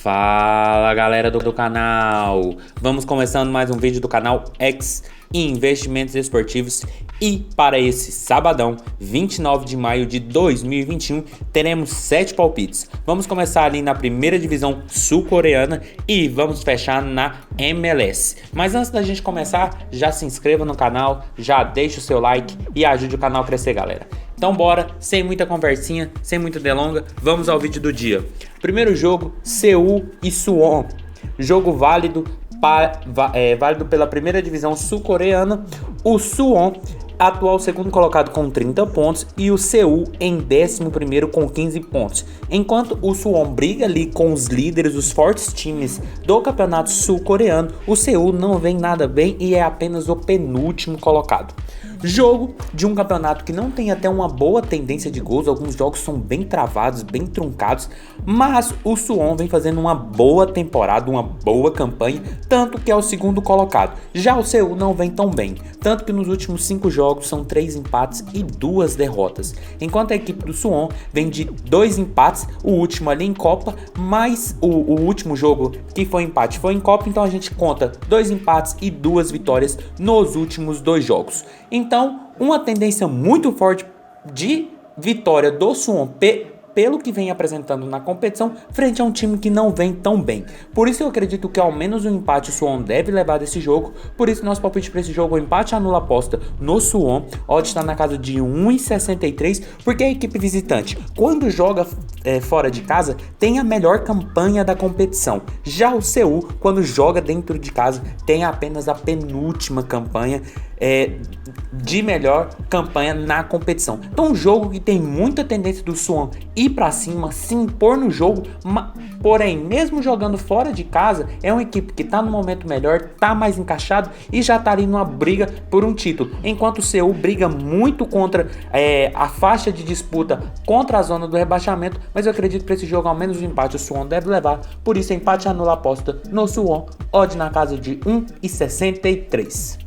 Fala galera do canal, vamos começando mais um vídeo do canal X Investimentos Esportivos e para esse sabadão, 29 de maio de 2021, teremos 7 palpites. Vamos começar ali na primeira divisão sul-coreana e vamos fechar na MLS. Mas antes da gente começar, já se inscreva no canal, já deixa o seu like e ajude o canal a crescer, galera. Então bora, sem muita conversinha, sem muita delonga, vamos ao vídeo do dia. Primeiro jogo, Seul e Suwon. Jogo válido pela primeira divisão sul-coreana. O Suwon, atual segundo colocado com 30 pontos, e o Seul em 11º com 15 pontos. Enquanto o Suwon briga ali com os líderes, os fortes times do campeonato sul-coreano, o Seul não vem nada bem e é apenas o penúltimo colocado. Jogo de um campeonato que não tem até uma boa tendência de gols, alguns jogos são bem travados, bem truncados, mas o Suwon vem fazendo uma boa temporada, uma boa campanha, tanto que é o segundo colocado. Já o Seul não vem tão bem, tanto que nos últimos 5 jogos são 3 empates e 2 derrotas, enquanto a equipe do Suwon vem de 2 empates, o último ali em Copa, mas o último jogo que foi empate foi em Copa, então a gente conta 2 empates e 2 vitórias nos últimos 2 jogos. Então, uma tendência muito forte de vitória do Suwon pelo que vem apresentando na competição, frente a um time que não vem tão bem. Por isso eu acredito que ao menos um empate o Suwon deve levar desse jogo. Por isso nosso palpite para esse jogo, o empate anula aposta no Suwon. Odd está na casa de 1,63, porque a equipe visitante, quando joga fora de casa, tem a melhor campanha da competição. Já o Seul, quando joga dentro de casa, tem apenas a penúltima campanha de melhor campanha na competição. Então um jogo que tem muita tendência do Suwon ir para cima, se impor no jogo, porém mesmo jogando fora de casa, é uma equipe que está no momento melhor, está mais encaixado e já está ali numa briga por um título, enquanto o Seul briga muito contra a faixa de disputa, contra a zona do rebaixamento, mas eu acredito que para esse jogo ao menos o empate o Suwon deve levar, por isso empate anula a aposta no Suwon, odd na casa de 1,63.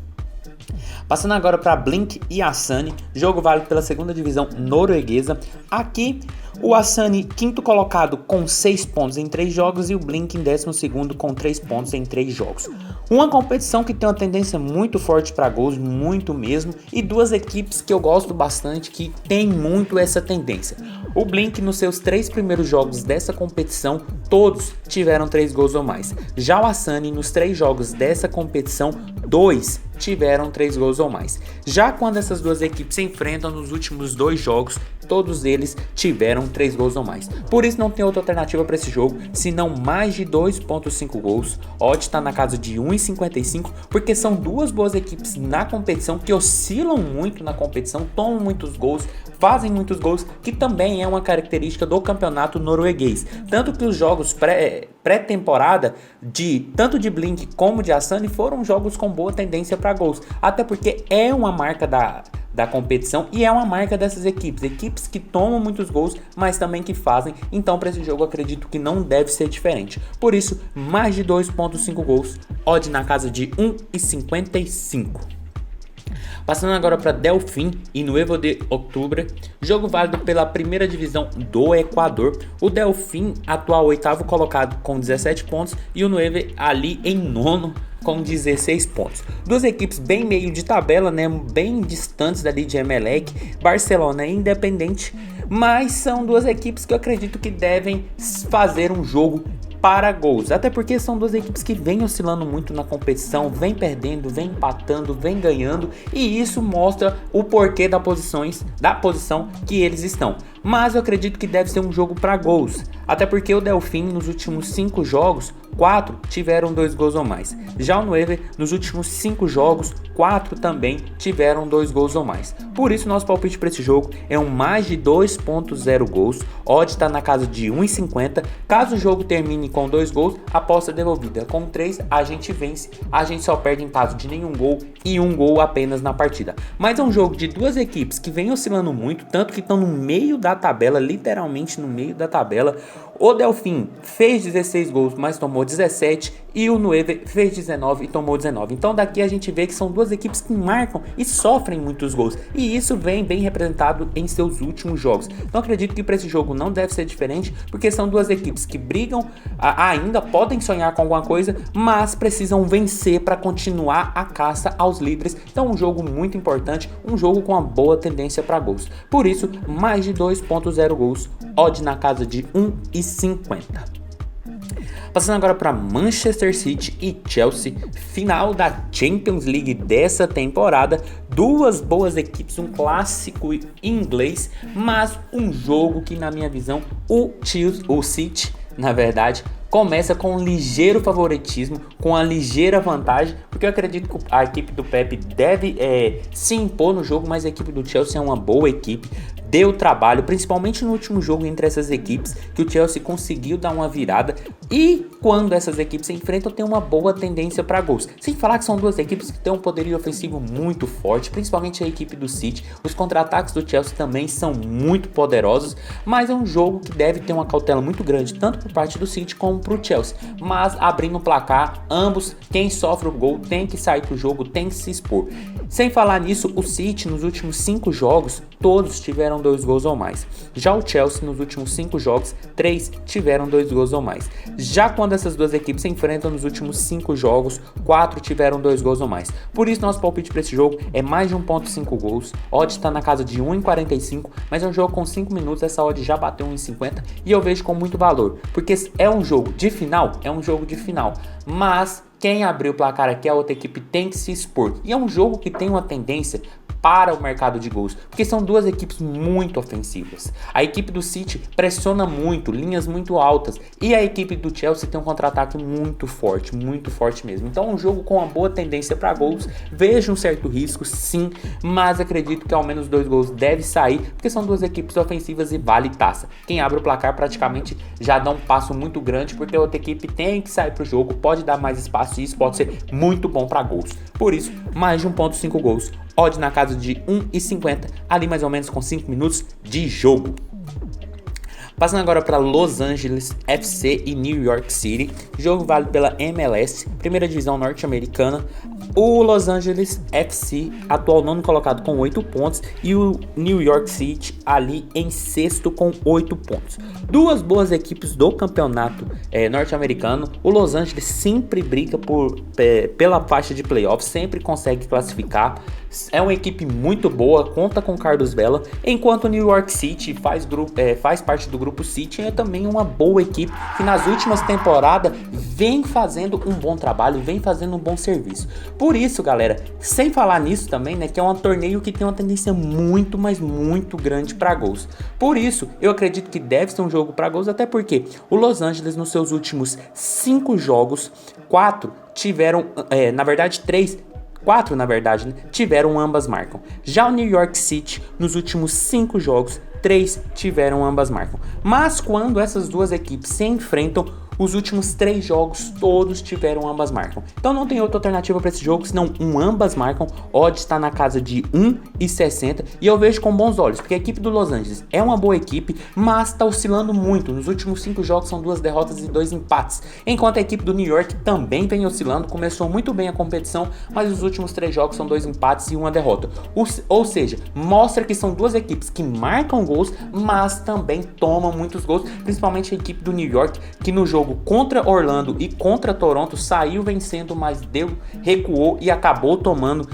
Passando agora para Blink e Asani, jogo válido pela segunda divisão norueguesa. Aqui o Asani quinto colocado com 6 pontos em 3 jogos e o Blink em 12º com 3 pontos em 3 jogos. Uma competição que tem uma tendência muito forte para gols, muito mesmo, e duas equipes que eu gosto bastante que tem muito essa tendência. O Blink nos seus 3 primeiros jogos dessa competição, todos tiveram 3 gols ou mais. Já o Asani nos 3 jogos dessa competição, 2 tiveram 3 gols ou mais. Já quando essas duas equipes se enfrentam nos últimos 2 jogos, todos eles tiveram 3 gols ou mais. Por isso não tem outra alternativa para esse jogo, senão mais de 2,5 gols. Odd está na casa de 1,55, porque são duas boas equipes na competição que oscilam muito na competição, tomam muitos gols, fazem muitos gols, que também é uma característica do campeonato norueguês. Tanto que os jogos pré-temporada, tanto de Blink como de Asani, foram jogos com boa tendência para gols. Até porque é uma marca da competição e é uma marca dessas equipes que tomam muitos gols, mas também que fazem. Então para esse jogo eu acredito que não deve ser diferente. Por isso, mais de 2,5 gols, odd na casa de 1,55. Passando agora para Delfim e Nuevo de Octubre, jogo válido pela primeira divisão do Equador. O Delfim, atual 8º colocado com 17 pontos, e o Nuevo ali em 9º com 16 pontos. Duas equipes bem meio de tabela, né? Bem distantes dali de Emelec, Barcelona e Independente, mas são duas equipes que eu acredito que devem fazer um jogo para gols, até porque são duas equipes que vêm oscilando muito na competição, vêm perdendo, vêm empatando, vêm ganhando, e isso mostra o porquê da posição que eles estão. Mas eu acredito que deve ser um jogo para gols, até porque o Delfim nos últimos 5 jogos, 4 tiveram 2 gols ou mais. Já o Nueve, nos últimos 5 jogos, 4 também tiveram 2 gols ou mais. Por isso nosso palpite para esse jogo é um mais de 2,0 gols, odd está na casa de 1,50. Caso o jogo termine com 2 gols, aposta devolvida. Com 3 a gente vence, a gente só perde em caso de nenhum gol e 1 gol apenas na partida. Mas é um jogo de duas equipes que vem oscilando muito, tanto que estão no meio da tabela, literalmente no meio da tabela. O Delfim fez 16 gols, mas tomou 17, e o Nueve fez 19 e tomou 19. Então daqui a gente vê que são duas equipes que marcam e sofrem muitos gols, e isso vem bem representado em seus últimos jogos. Então acredito que para esse jogo não deve ser diferente, porque são duas equipes que brigam, ainda podem sonhar com alguma coisa, mas precisam vencer para continuar a caça aos líderes. Então um jogo muito importante, um jogo com uma boa tendência para gols. Por isso, mais de 2.0 gols, odd na casa de 1,50. Passando agora para Manchester City e Chelsea, final da Champions League dessa temporada. Duas boas equipes, um clássico inglês, mas um jogo que, na minha visão, o City, na verdade, começa com um ligeiro favoritismo, com uma ligeira vantagem, porque eu acredito que a equipe do Pep deve se impor no jogo, mas a equipe do Chelsea é uma boa equipe. Deu trabalho, principalmente no último jogo entre essas equipes, que o Chelsea conseguiu dar uma virada, e quando essas equipes se enfrentam tem uma boa tendência para gols. Sem falar que são duas equipes que têm um poderio ofensivo muito forte, principalmente a equipe do City. Os contra-ataques do Chelsea também são muito poderosos, mas é um jogo que deve ter uma cautela muito grande, tanto por parte do City como pro Chelsea. Mas abrindo o placar, ambos, quem sofre o gol tem que sair pro jogo, tem que se expor. Sem falar nisso, o City nos últimos 5 jogos, todos tiveram 2 gols ou mais. Já o Chelsea nos últimos 5 jogos, 3 tiveram 2 gols ou mais. Já quando essas duas equipes se enfrentam nos últimos 5 jogos, 4 tiveram 2 gols ou mais. Por isso nosso palpite para esse jogo é mais de 1.5 gols. Odd está na casa de 1,45, mas é um jogo com 5 minutos, essa odd já bateu 1,50 e eu vejo com muito valor, porque é um jogo de final, mas quem abrir o placar aqui, a outra equipe tem que se expor. E é um jogo que tem uma tendência para o mercado de gols, porque são duas equipes muito ofensivas. A equipe do City pressiona muito, linhas muito altas, e a equipe do Chelsea tem um contra-ataque muito forte mesmo. Então é um jogo com uma boa tendência para gols. Vejo um certo risco, sim, mas acredito que ao menos 2 gols deve sair, porque são duas equipes ofensivas e vale taça. Quem abre o placar praticamente já dá um passo muito grande, porque a outra equipe tem que sair para o jogo, pode dar mais espaço, e isso pode ser muito bom para gols. Por isso, mais de 1.5 gols. Odd na casa de 1,50, ali mais ou menos com 5 minutos de jogo. Passando agora para Los Angeles FC e New York City. O jogo vale pela MLS, primeira divisão norte-americana. O Los Angeles FC, atual nono colocado com 8 pontos, e o New York City ali em sexto com 8 pontos. Duas boas equipes do campeonato norte-americano. O Los Angeles sempre briga pela faixa de playoffs, sempre consegue classificar. É uma equipe muito boa, conta com Carlos Vela, enquanto o New York City faz parte do grupo City, é também uma boa equipe que nas últimas temporadas vem fazendo um bom trabalho, vem fazendo um bom serviço. Por isso, galera, sem falar nisso também, né, que é um torneio que tem uma tendência muito, mas muito grande para gols. Por isso, eu acredito que deve ser um jogo para gols, até porque o Los Angeles nos seus últimos 5 jogos, 4 tiveram, quatro, né, tiveram ambas marcam. Já o New York City, nos últimos 5 jogos, 3 tiveram ambas marcam. Mas quando essas duas equipes se enfrentam, os últimos 3 jogos todos tiveram ambas marcam. Então não tem outra alternativa para esse jogo senão ambas marcam. Odd está na casa de 1,60 e eu vejo com bons olhos, porque a equipe do Los Angeles é uma boa equipe, mas está oscilando muito. Nos últimos 5 jogos são 2 derrotas e 2 empates, enquanto a equipe do New York também vem oscilando, começou muito bem a competição, mas os últimos 3 jogos são 2 empates e 1 derrota. Ou seja, mostra que são duas equipes que marcam gols, mas também tomam muitos gols, principalmente a equipe do New York, que no jogo contra Orlando e contra Toronto saiu vencendo, mas recuou e acabou tomando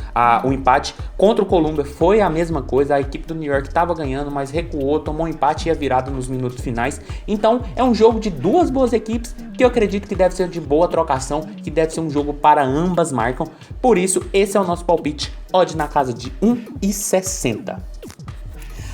o empate. Contra o Columbia foi a mesma coisa, a equipe do New York estava ganhando, mas recuou, tomou um empate e a virada nos minutos finais. Então é um jogo de duas boas equipes que eu acredito que deve ser de boa trocação, que deve ser um jogo para ambas marcam. Por isso, esse é o nosso palpite, odd na casa de 1,60.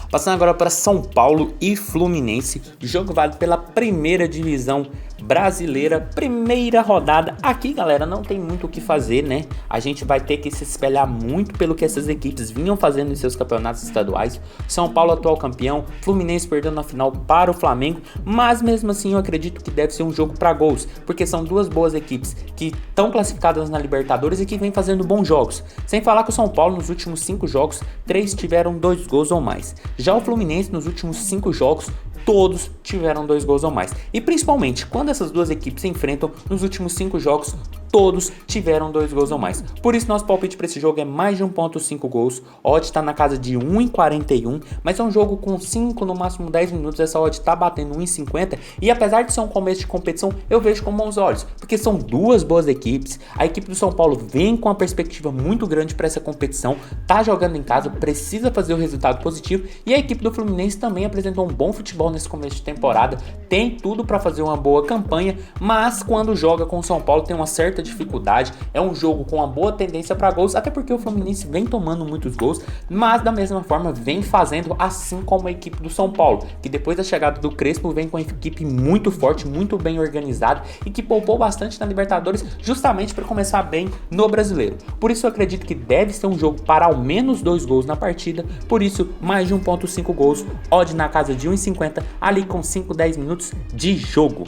Passando agora para São Paulo e Fluminense, o jogo vale pela primeira divisão brasileira, primeira rodada. Aqui, galera, não tem muito o que fazer, né? A gente vai ter que se espelhar muito pelo que essas equipes vinham fazendo em seus campeonatos estaduais. São Paulo atual campeão, Fluminense perdendo na final para o Flamengo, mas mesmo assim eu acredito que deve ser um jogo para gols, porque são duas boas equipes que estão classificadas na Libertadores e que vêm fazendo bons jogos. Sem falar que o São Paulo nos últimos 5 jogos, 3 tiveram 2 gols ou mais. Já o Fluminense nos últimos 5 jogos, todos tiveram 2 gols ou mais. E principalmente, quando essas duas equipes se enfrentam nos últimos 5 jogos, todos tiveram 2 gols ou mais. Por isso, nosso palpite para esse jogo é mais de 1.5 gols. A odd está na casa de 1,41, mas é um jogo com 5, no máximo 10 minutos. Essa odd está batendo 1,50. E apesar de ser um começo de competição, eu vejo com bons olhos, porque são duas boas equipes. A equipe do São Paulo vem com uma perspectiva muito grande para essa competição, tá jogando em casa, precisa fazer o resultado positivo. E a equipe do Fluminense também apresentou um bom futebol nesse começo de temporada, tem tudo para fazer uma boa campanha, mas quando joga com o São Paulo tem uma certa dificuldade. É um jogo com uma boa tendência para gols, até porque o Fluminense vem tomando muitos gols, mas da mesma forma vem fazendo assim como a equipe do São Paulo, que depois da chegada do Crespo vem com uma equipe muito forte, muito bem organizada e que poupou bastante na Libertadores justamente para começar bem no Brasileiro. Por isso eu acredito que deve ser um jogo para ao menos 2 gols na partida, por isso mais de 1.5 gols, odd na casa de 1,50 ali com 5, 10 minutos de jogo.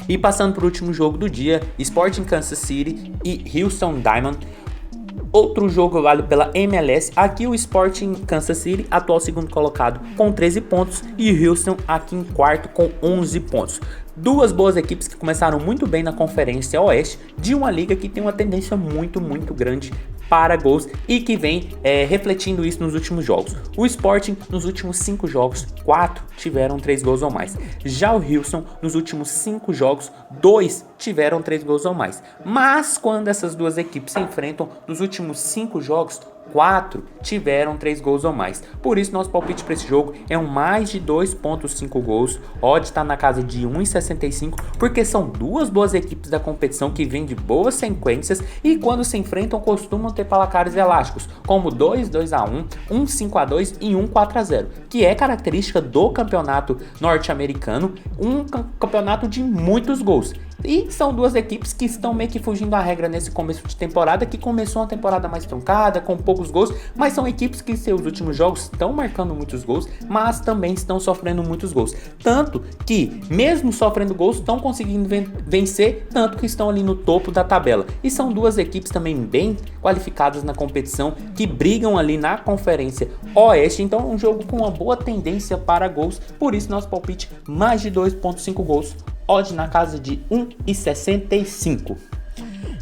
E passando para o último jogo do dia, Sporting Kansas City e Houston Diamond. Outro jogo válido pela MLS, aqui o Sporting Kansas City, atual segundo colocado com 13 pontos e o Houston aqui em quarto com 11 pontos. Duas boas equipes que começaram muito bem na Conferência Oeste de uma liga que tem uma tendência muito grande para gols e que vem refletindo isso nos últimos jogos. O Sporting, nos últimos 5 jogos, 4 tiveram 3 gols ou mais. Já o Houston, nos últimos 5 jogos, 2 tiveram 3 gols ou mais. Mas quando essas duas equipes se enfrentam, nos últimos 5 jogos, 4 tiveram 3 gols ou mais. Por isso, nosso palpite para esse jogo é um mais de 2.5 gols. Odd está na casa de 1,65, porque são duas boas equipes da competição que vêm de boas sequências e quando se enfrentam costumam ter placares elásticos, como 2-2-1, 1-5-2 e 1-4-0, que é característica do campeonato norte-americano, um campeonato de muitos gols. E são duas equipes que estão meio que fugindo da regra nesse começo de temporada, que começou uma temporada mais truncada, com poucos gols, mas são equipes que em seus últimos jogos estão marcando muitos gols, mas também estão sofrendo muitos gols. Tanto que, mesmo sofrendo gols, estão conseguindo vencer, tanto que estão ali no topo da tabela. E são duas equipes também bem qualificadas na competição, que brigam ali na Conferência Oeste, então é um jogo com uma boa tendência para gols, por isso nosso palpite mais de 2.5 gols. Odd na casa de 1,65.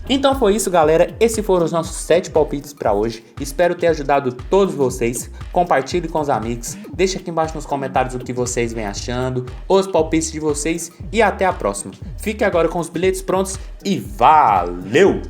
Então foi isso, galera. Esses foram os nossos 7 palpites para hoje. Espero ter ajudado todos vocês. Compartilhe com os amigos. Deixe aqui embaixo nos comentários o que vocês vêm achando, os palpites de vocês e até a próxima. Fique agora com os bilhetes prontos e valeu!